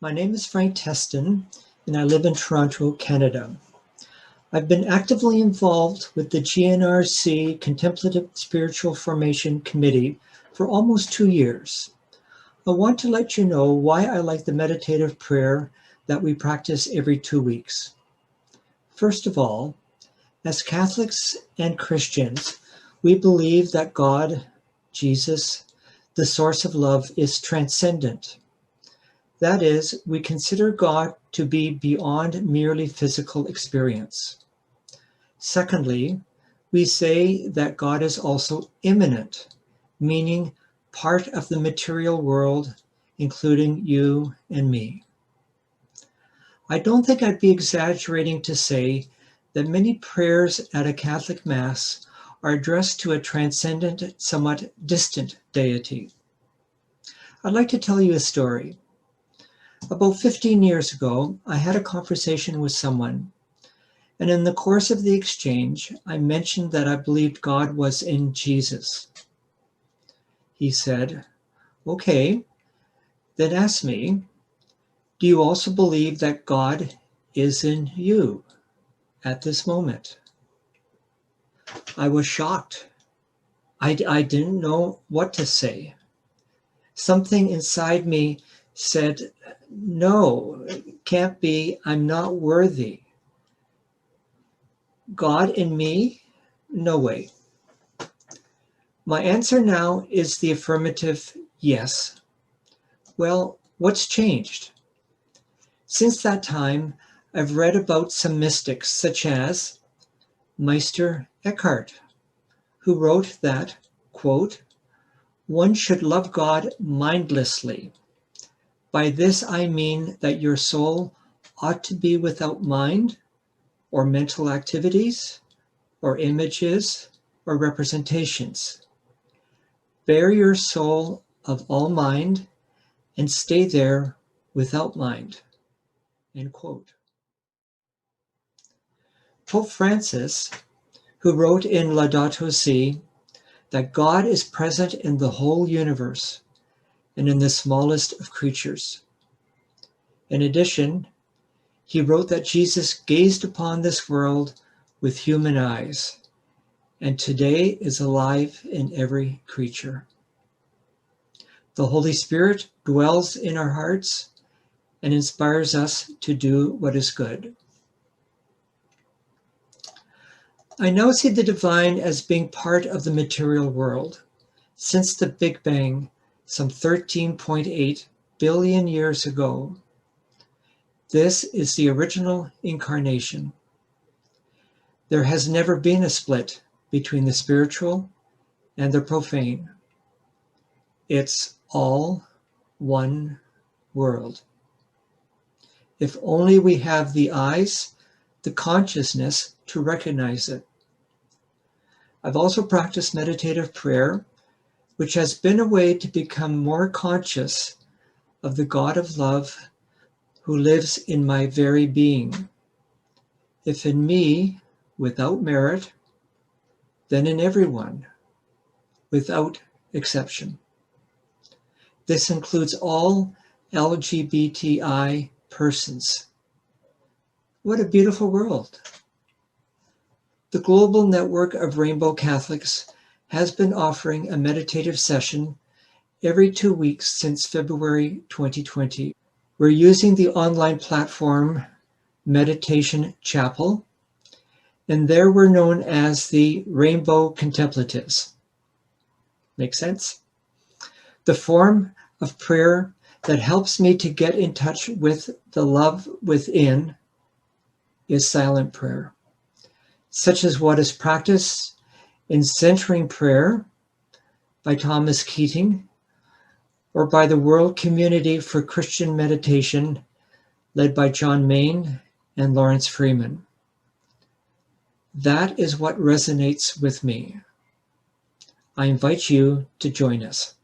My name is Frank Teston, and I live in Toronto, Canada. I've been actively involved with the GNRC Contemplative Spiritual Formation Committee for almost 2 years. I want to let you know why I like the meditative prayer that we practice every 2 weeks. First of all, as Catholics and Christians, we believe that God, Jesus, the source of love, is transcendent. That is, we consider God to be beyond merely physical experience. Secondly, we say that God is also immanent, meaning part of the material world, including you and me. I don't think I'd be exaggerating to say that many prayers at a Catholic Mass are addressed to a transcendent, somewhat distant deity. I'd like to tell you a story. About 15 years ago, I had a conversation with someone, and in the course of the exchange, I mentioned that I believed God was in Jesus. He said, "Okay, then ask me, do you also believe that God is in you at this moment?" I was shocked. I didn't know what to say. Something inside me said, "No, it can't be. I'm not worthy. God in me? No way." My answer now is the affirmative yes. Well, what's changed? Since that time, I've read about some mystics such as Meister Eckhart, who wrote that, quote, "One should love God mindlessly. By this I mean that your soul ought to be without mind or mental activities or images or representations. Bear your soul of all mind and stay there without mind." End quote. Pope Francis, who wrote in Laudato Si that God is present in the whole universe and in the smallest of creatures. In addition, he wrote that Jesus gazed upon this world with human eyes and today is alive in every creature. The Holy Spirit dwells in our hearts and inspires us to do what is good. I now see the divine as being part of the material world. Since the Big Bang, some 13.8 billion years ago, this is the original incarnation. There has never been a split between the spiritual and the profane. It's all one world. If only we have the eyes, the consciousness to recognize it. I've also practiced meditative prayer, which has been a way to become more conscious of the God of love who lives in my very being. If in me, without merit, then in everyone, without exception. This includes all LGBTI persons. What a beautiful world. The Global Network of Rainbow Catholics has been offering a meditative session every 2 weeks since February 2020. We're using the online platform Meditation Chapel, and there we're known as the Rainbow Contemplatives. Make sense? The form of prayer that helps me to get in touch with the love within is silent prayer, such as what is practiced in Centering Prayer by Thomas Keating, or by the World Community for Christian Meditation, led by John Main and Lawrence Freeman. That is what resonates with me. I invite you to join us.